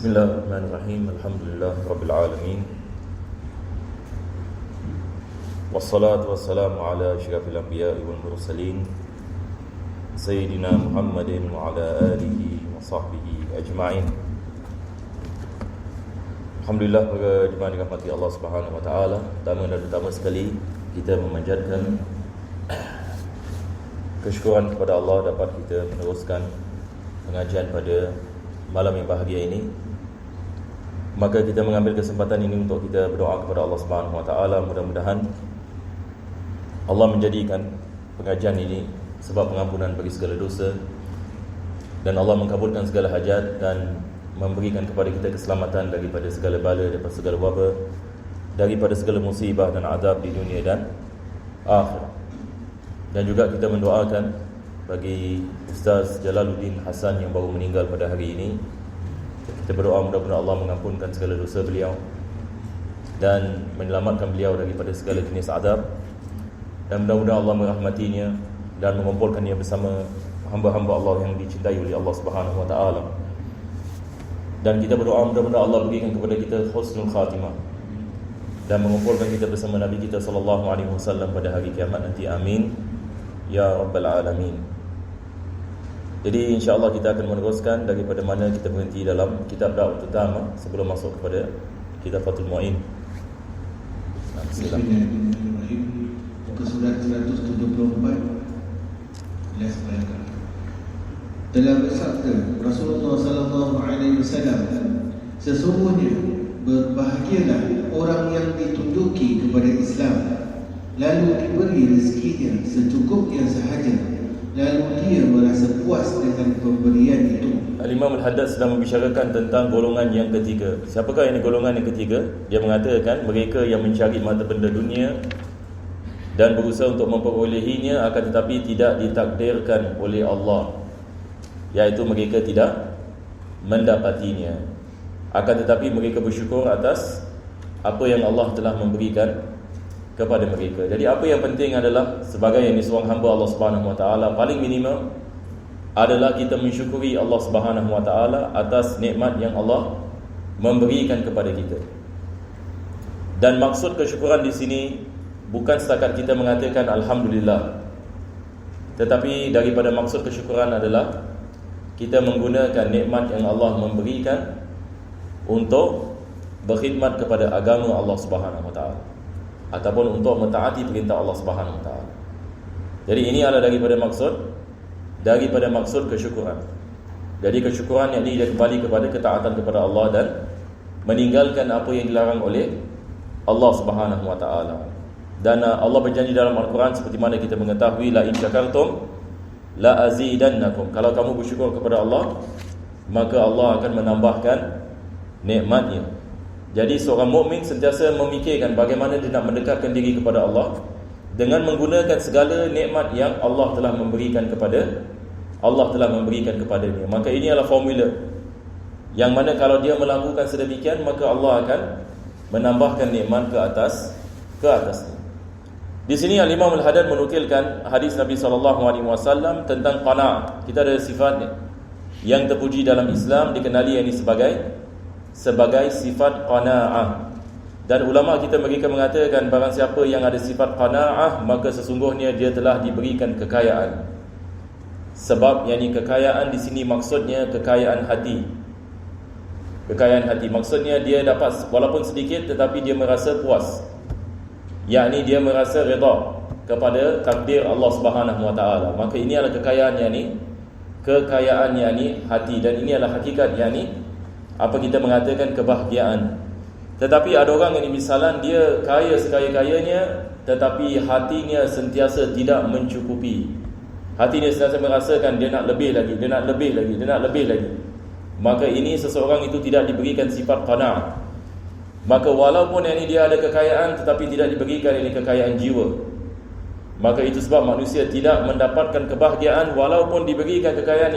Bismillahirrahmanirrahim. Alhamdulillah Rabbil Alamin. Wassalatu wassalamu ala asyrafil anbiya'i wal mursalin Sayyidina Muhammadin wa ala alihi wa sahbihi ajma'in. Alhamdulillah, para jemaah dirahmati Allah Subhanahu wa taala. Pertama dan utama sekali, kita memanjatkan kesyukuran kepada Allah dapat kita meneruskan pengajian pada malam yang bahagia ini. Maka kita mengambil kesempatan ini untuk kita berdoa kepada Allah Subhanahu wa taala, mudah-mudahan Allah menjadikan pengajian ini sebab pengampunan bagi segala dosa, dan Allah mengabulkan segala hajat dan memberikan kepada kita keselamatan daripada segala bala, daripada segala wabak, daripada segala musibah dan azab di dunia dan akhirat. Dan juga kita mendoakan bagi Ustaz Jalaluddin Hasan yang baru meninggal pada hari ini. Kita berdoa mudah-mudahan Allah mengampunkan segala dosa beliau dan menyelamatkan beliau daripada segala jenis azab, dan mudah-mudahan Allah merahmatinya dan mengumpulkannya bersama hamba-hamba Allah yang dicintai oleh Allah Subhanahu wa taala. Dan kita berdoa mudah-mudahan Allah berikan kepada kita husnul khatimah dan mengumpulkan kita bersama Nabi kita sallallahu alaihi wasallam pada hari kiamat nanti. Amin ya rabbal alamin. Jadi insya-Allah kita akan meneruskan daripada mana kita berhenti dalam kitab Da'wah Utama sebelum masuk kepada kitab Fathul Mu'in. Bismillahirrahmanirrahim. Muka surat 174. Telah bersabda Rasulullah sallallahu alaihi wasallam, sesungguhnya berbahagialah orang yang ditunjuki kepada Islam, lalu diberi rezekinya secukupnya sahaja, lalu dia merasa puas dengan pemberian itu. Al-Imam Al-Haddad sedang membicarakan tentang golongan yang ketiga. Siapakah yang golongan yang ketiga? Dia mengatakan mereka yang mencari mata benda dunia dan berusaha untuk memperolehinya, akan tetapi tidak ditakdirkan oleh Allah, iaitu mereka tidak mendapatinya. Akan tetapi mereka bersyukur atas apa yang Allah telah memberikan kepada mereka. Jadi apa yang penting adalah sebagai yang seorang hamba Allah Subhanahu wa taala, paling minimum adalah kita mensyukuri Allah Subhanahu wa taala atas nikmat yang Allah memberikan kepada kita. Dan maksud kesyukuran di sini bukan setakat kita mengatakan alhamdulillah, tetapi daripada maksud kesyukuran adalah kita menggunakan nikmat yang Allah memberikan untuk berkhidmat kepada agama Allah Subhanahu wa taala, ataupun untuk mentaati perintah Allah Subhanahu wa taala. Jadi ini adalah daripada maksud kesyukuran. Jadi kesyukuran yakni dia kembali kepada ketaatan kepada Allah dan meninggalkan apa yang dilarang oleh Allah Subhanahu wa taala. Dan Allah berjanji dalam Al-Quran seperti mana kita mengetahui, la in syakartum la azidannakum. Kalau kamu bersyukur kepada Allah, maka Allah akan menambahkan nikmatnya. Jadi seorang mukmin sentiasa memikirkan bagaimana dia nak mendekatkan diri kepada Allah dengan menggunakan segala nikmat yang Allah telah memberikan kepadanya. Maka ini adalah formula yang mana kalau dia melakukan sedemikian, maka Allah akan menambahkan nikmat ke atasnya. Di sini Al-Imam Al-Haddad menukilkan hadis Nabi SAW tentang qanaah. Kita ada sifat yang terpuji dalam Islam, dikenali ini sebagai sifat qanaah. Dan ulama kita mereka mengatakan barang siapa yang ada sifat qanaah, maka sesungguhnya dia telah diberikan kekayaan. Sebab yakni kekayaan di sini maksudnya kekayaan hati. Kekayaan hati maksudnya dia dapat walaupun sedikit tetapi dia merasa puas. Yakni dia merasa redha kepada takdir Allah Subhanahu wa taala. Maka ini adalah kekayaan yakni hati, dan ini adalah hakikat yakni apa kita mengatakan kebahagiaan. Tetapi ada orang yang misalan dia kaya sekaya-kayanya tetapi hatinya sentiasa tidak mencukupi. Hatinya sentiasa merasakan dia nak lebih lagi. Maka ini seseorang itu tidak diberikan sifat qanaah. Maka walaupun ini dia ada kekayaan tetapi tidak diberikan ini kekayaan jiwa. Maka itu sebab manusia tidak mendapatkan kebahagiaan walaupun diberikan kekayaan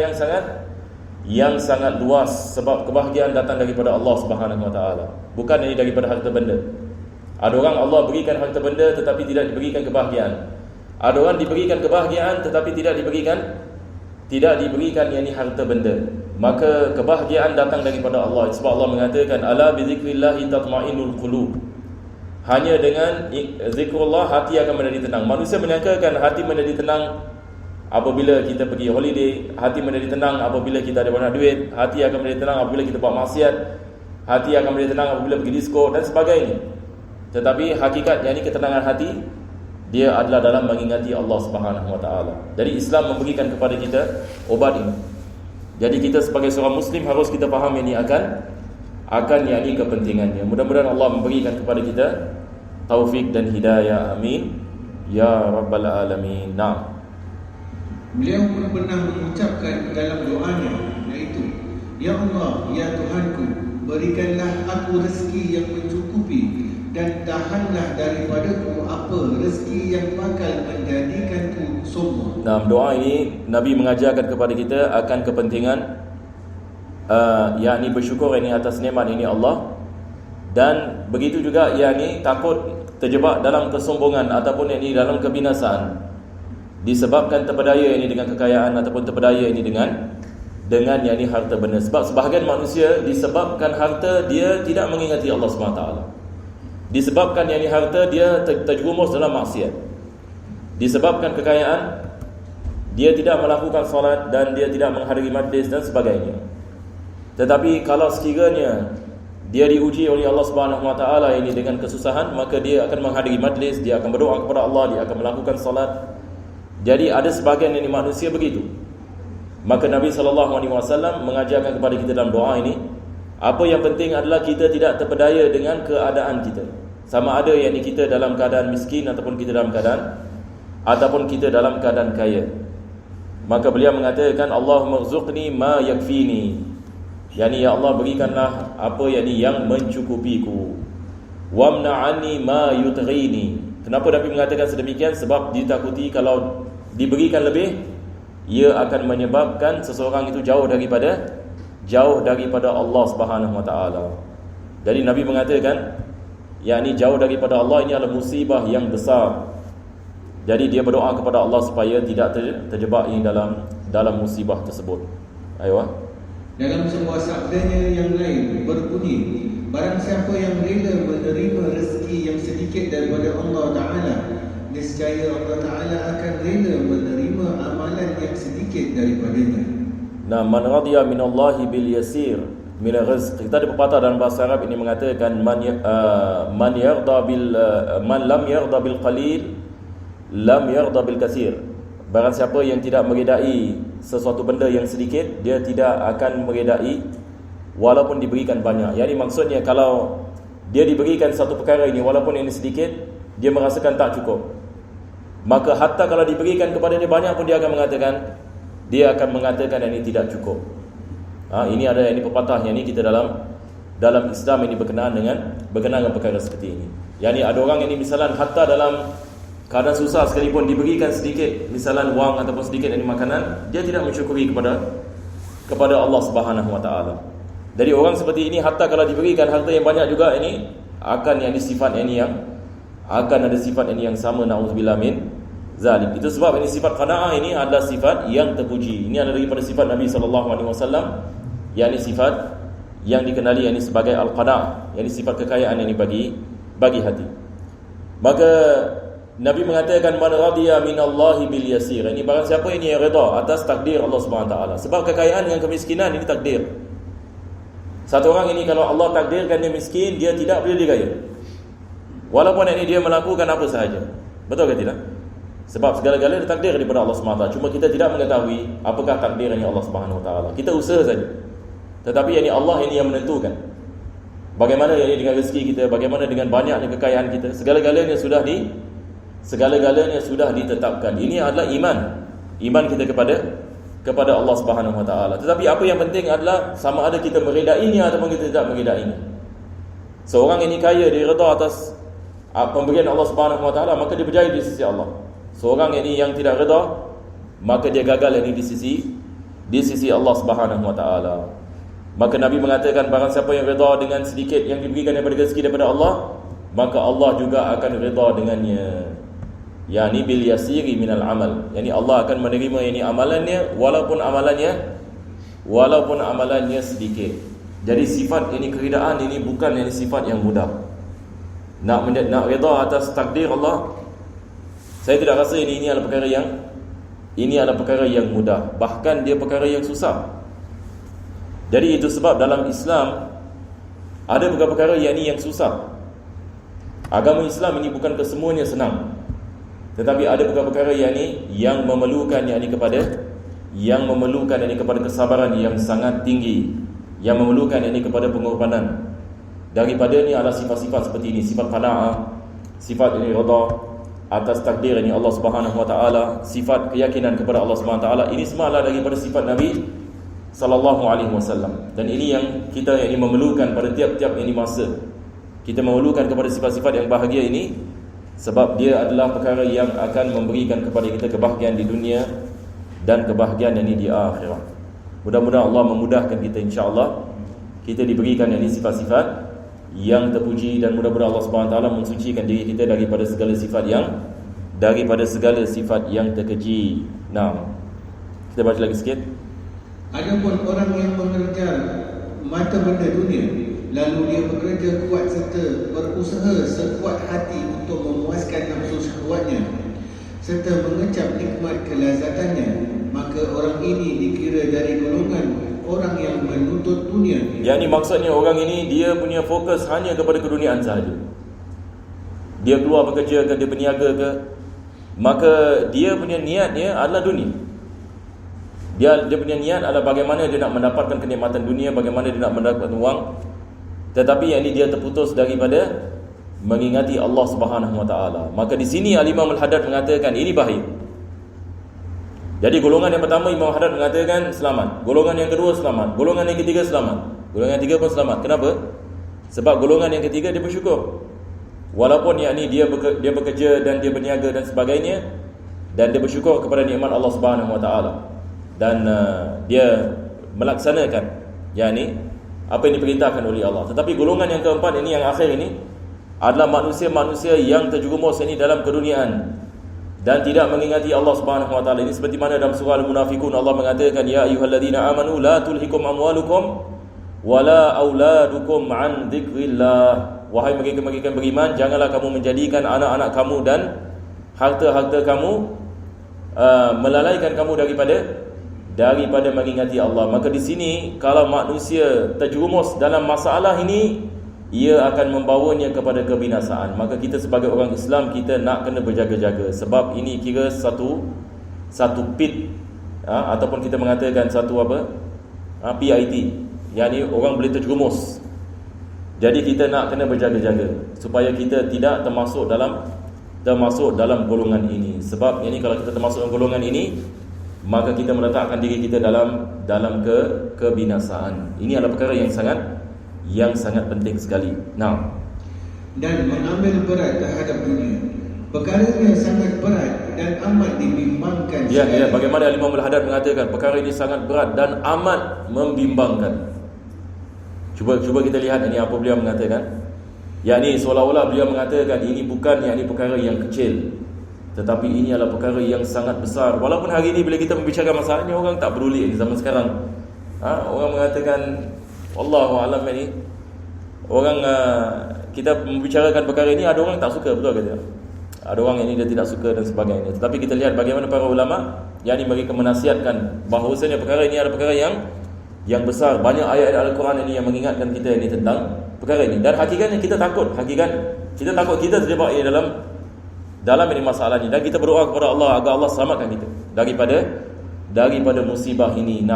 yang sangat luas, sebab kebahagiaan datang daripada Allah Subhanahu wa taala, bukan ini daripada harta benda. Ada orang Allah berikan harta benda tetapi tidak diberikan kebahagiaan. Ada orang diberikan kebahagiaan tetapi tidak diberikan tidak diberikan yakni harta benda, maka kebahagiaan datang daripada Allah. Sebab Allah mengatakan ala bi zikrillah tatma'innul qulub. Hanya dengan zikrullah hati akan menjadi tenang. Manusia menyangkakan hati menjadi tenang apabila kita pergi holiday, hati menjadi tenang apabila kita ada banyak duit, hati akan menjadi tenang apabila kita buat maksiat, hati akan menjadi tenang apabila pergi disko dan sebagainya. Tetapi hakikat yakni ketenangan hati dia adalah dalam mengingati Allah Subhanahu Wa Taala. Jadi Islam memberikan kepada kita obat ini. Jadi kita sebagai seorang Muslim harus kita faham ini akan yakni kepentingannya. Mudah-mudahan Allah memberikan kepada kita taufik dan hidayah. Amin ya rabbal alamin. Nah, beliau pun pernah mengucapkan dalam doanya, iaitu, Ya Allah, Ya Tuhanku, berikanlah aku rezeki yang mencukupi dan tahanlah daripadaku apa rezeki yang bakal menjadikanku sombong. Nah, doa ini Nabi mengajarkan kepada kita akan kepentingan yakni bersyukur ini atas nikmat ini Allah, dan begitu juga yakni takut terjebak dalam kesombongan ataupun yakni dalam kebinasaan disebabkan terpedaya ini dengan kekayaan ataupun terpedaya ini dengan yakni harta benda. Sebab sebahagian manusia disebabkan harta dia tidak mengingati Allah SWT. Disebabkan yakni harta dia terjerumus dalam maksiat. Disebabkan kekayaan dia tidak melakukan solat dan dia tidak menghadiri majlis dan sebagainya. Tetapi kalau sekiranya dia diuji oleh Allah Subhanahu Wa Taala ini dengan kesusahan, maka dia akan menghadiri majlis, dia akan berdoa kepada Allah, dia akan melakukan solat. Jadi ada sebahagian yakni manusia begitu. Maka Nabi SAW mengajarkan kepada kita dalam doa ini, apa yang penting adalah kita tidak terpedaya dengan keadaan kita. Sama ada yakni kita dalam keadaan miskin ataupun kita dalam keadaan kaya. Maka beliau mengatakan, Allahumma rzuqni ma yakfini. Yani ya Allah, berikanlah apa yakni yang mencukupiku. Wamna'ani ma yutghini. Kenapa Nabi mengatakan sedemikian? Sebab ditakuti kalau diberikan lebih, ia akan menyebabkan seseorang itu jauh daripada Allah Subhanahu Wa Taala. Jadi Nabi mengatakan, yakni jauh daripada Allah ini adalah musibah yang besar. Jadi dia berdoa kepada Allah supaya tidak terjebak ini dalam musibah tersebut. Ayo. Dalam sebuah sabdanya yang lain berbunyi, barang siapa yang rela menerima rezeki yang sedikit daripada Allah Ta'ala, niscaya Allah Ta'ala akan rela menerima amalan yang sedikit daripadanya. Nah, man radiya minallahi bil yasir min rizq. Kita ada pepatah dalam bahasa Arab ini mengatakan man lam yarda bil qalil lam yarda bil katsir. Barang siapa yang tidak meredai sesuatu benda yang sedikit, dia tidak akan meredai walaupun diberikan banyak. Jadi maksudnya kalau dia diberikan satu perkara ini walaupun ini sedikit, dia merasakan tak cukup. Maka hatta kalau diberikan kepada dia banyak pun dia akan mengatakan ini tidak cukup. Ini ada ini pepatahnya ni kita dalam Islam ini berkenaan dengan perkara seperti ini. Yani ada orang ini misalan hatta dalam keadaan susah sekalipun diberikan sedikit misalan wang ataupun sedikit ini makanan, dia tidak mensyukuri kepada Allah Subhanahu Wa Taala. Dari orang seperti ini hatta kalau diberikan harta yang banyak juga ini akan ada sifat ini yang sama, naudzubillah min zalik. Itu sebab ini sifat qanaah ini adalah sifat yang terpuji. Ini adalah daripada sifat Nabi SAW, yakni sifat yang dikenali yakni sebagai al-qanaah, yakni sifat kekayaan ini bagi hati. Maka Nabi mengatakan man radiya minallahi bil yasir. Ini barang siapa ini yang redha atas takdir Allah Subhanahu Wa Taala. Sebab kekayaan dengan kemiskinan ini takdir. Satu orang ini kalau Allah takdirkan dia miskin, dia tidak boleh dikaya. Walaupun ini dia melakukan apa sahaja. Betul ke tidak? Sebab segala-galanya takdir daripada Allah Subhanahu Wa Taala. Cuma kita tidak mengetahui apakah takdirnya Allah Subhanahu Wa Taala. Kita usaha saja. Tetapi ini Allah ini yang menentukan. Bagaimana ini dengan rezeki kita, bagaimana dengan banyaknya kekayaan kita, segala-galanya sudah ditetapkan. Ini adalah iman kita kepada Allah Subhanahu Wa Taala. Tetapi apa yang penting adalah sama ada kita meredainya ataupun kita tidak meredainya. Seorang ini kaya, dia redha atas pemberian Allah Subhanahu Wa Taala, maka dia berjaya di sisi Allah. Seorang ini yang tidak redha, maka dia gagal ini di sisi Allah Subhanahu Wa Taala. Maka Nabi mengatakan barang siapa yang redha dengan sedikit yang diberikan daripada rezeki daripada Allah, maka Allah juga akan redha dengannya. Yani bil yasiri minal amal. Yani Allah akan menerima ini amalannya walaupun amalannya sedikit. Jadi sifat ini keridaan ini bukan ini sifat yang mudah. Nak redha atas takdir Allah, saya tidak rasa ini adalah perkara yang mudah. Bahkan dia perkara yang susah. Jadi itu sebab dalam Islam ada beberapa perkara yang susah. Agama Islam ini bukan kesemuanya senang. Tetapi ada beberapa perkara yang memerlukan kepada kesabaran yang sangat tinggi, yang memerlukan kepada pengorbanan. Daripada ni adalah sifat-sifat seperti ini, sifat qanaah, sifat redha atas takdir Allah Subhanahu Wa Taala, sifat keyakinan kepada Allah Subhanahu Wa Taala. Ini semua adalah daripada sifat Nabi sallallahu alaihi wasallam. Dan ini yang kita memerlukan pada tiap-tiap masa. Kita memerlukan kepada sifat-sifat yang bahagia ini, sebab dia adalah perkara yang akan memberikan kepada kita kebahagiaan di dunia dan kebahagiaan di akhirat. Mudah-mudahan Allah memudahkan kita, insya-Allah kita diberikan sifat-sifat yang terpuji, dan mudah-mudahan Allah Subhanahu Wa Taala mensucikan diri kita daripada segala sifat yang terkeji. Nah, kita baca lagi sikit. Adapun orang yang mengejar mata benda dunia, lalu dia bekerja kuat serta berusaha sekuat hati untuk memuaskan nafsu syahwatnya serta mengecap nikmat kelazatannya, maka orang ini dikira dari golongan orang yang menuntut dunia. Yang ini maksudnya orang ini dia punya fokus hanya kepada keduniaan sahaja. Dia keluar bekerja ke, dia berniaga ke, maka dia punya niatnya adalah dunia. Dia punya niat adalah bagaimana dia nak mendapatkan kenikmatan dunia, bagaimana dia nak mendapatkan wang. Tetapi yang ini dia terputus daripada mengingati Allah Subhanahu Wa Taala. Maka di sini Al-Imam Al-Haddad mengatakan ini bahaya. Jadi golongan yang pertama Imam Haddad mengatakan selamat, golongan yang kedua selamat, golongan yang ketiga selamat, golongan yang ketiga pun selamat. Kenapa? Sebab golongan yang ketiga dia bersyukur. Walaupun dia bekerja dan dia berniaga dan sebagainya, dan dia bersyukur kepada nikmat Allah Subhanahu Wa Taala, dan dia melaksanakan apa yang diperintahkan oleh Allah. Tetapi golongan yang keempat ini, yang akhir ini, adalah manusia-manusia yang terjerumus dalam keduniaan dan tidak mengingati Allah Subhanahu Wa Taala. Ini seperti mana dalam surah Al-Munafiqun Allah mengatakan, ya ayyuhalladzina amanu la tulhikum amwalukum wala auladukum an dzikrillah. Wahai mereka-mereka yang beriman, janganlah kamu menjadikan anak-anak kamu dan harta-harta kamu melalaikan kamu daripada mengingati Allah. Maka di sini kalau manusia terjerumus dalam masalah ini, ia akan membawanya kepada kebinasaan. Maka kita sebagai orang Islam, kita nak kena berjaga-jaga, sebab ini kira satu pit, ataupun kita mengatakan satu PIT, yakni orang boleh terjerumus. Jadi kita nak kena berjaga-jaga supaya kita tidak termasuk dalam golongan ini. Sebab kalau kita termasuk dalam golongan ini, maka kita meletakkan diri kita dalam kebinasaan. Ini adalah perkara yang sangat penting sekali. Nah, dan mengambil berat terhadap dunia, perkara yang sangat berat dan amat membimbangkan. Ya, bagaimana Imam Al-Haddad mengatakan perkara ini sangat berat dan amat membimbangkan. Cuba kita lihat ini apa beliau mengatakan. Seolah-olah beliau mengatakan ini bukan perkara yang kecil, tetapi ini adalah perkara yang sangat besar. Walaupun hari ini bila kita membicarakan masalah ini, orang tak peduli di zaman sekarang. Orang mengatakan wallahu alam, orang kita membicarakan perkara ini, ada orang tak suka, betul ke tidak? Ada orang ini dia tidak suka dan sebagainya. Tetapi kita lihat bagaimana para ulama mereka menasihatkan bahawasanya perkara ini adalah perkara yang besar. Banyak ayat Al-Quran ini yang mengingatkan kita tentang perkara ini. Dan hakikatnya kita takut, kita takut kita terjebak dalam ini masalah ini, dan kita berdoa kepada Allah agar Allah selamatkan kita daripada musibah ini.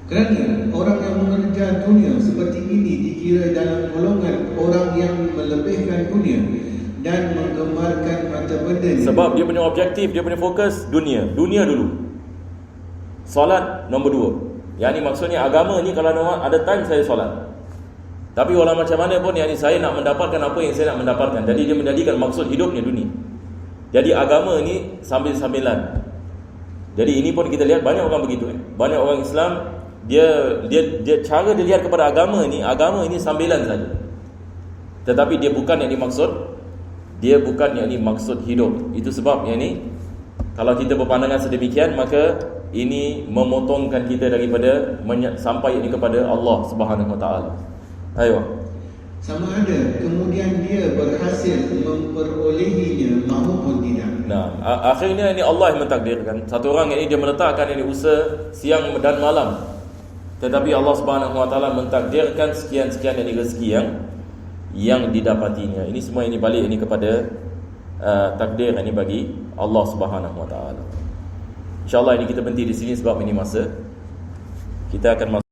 Kerana orang yang mengejar dunia seperti ini dikira dalam golongan orang yang melebihkan dunia dan menggemarkan mata benda. Sebab dia punya objektif, dia punya fokus dunia dulu. Solat nombor 2. Maksudnya agama ni, kalau ada time saya solat. Tapi walau macam mana pun saya nak mendapatkan apa yang saya nak mendapatkan. Jadi dia menjadikan maksud hidupnya dunia. Jadi agama ni sambil-sambilan. Jadi ini pun kita lihat banyak orang begitu. Banyak orang Islam dia cara dia lihat kepada agama ini sambilan saja. Tetapi dia bukan yang dimaksud dia bukan yakni maksud hidup. Itu sebab yakni kalau kita berpandangan sedemikian, maka ini memotongkan kita daripada sampai ini kepada Allah Subhanahu Wa Taala. Ayo. Sama ada kemudian dia berhasil memperolehinya maupun tidak. Nah, akhirnya ini Allah yang mentakdirkan. Satu orang ini dia meletakkan ini usaha siang dan malam, tetapi Allah Subhanahu Wa Taala mentakdirkan sekian-sekian ini rezeki yang didapatinya. Ini semua ini balik ini kepada takdir ini bagi Allah Subhanahu Wa Taala. InsyaAllah ini kita berhenti di sini sebab ini masa kita akan masuk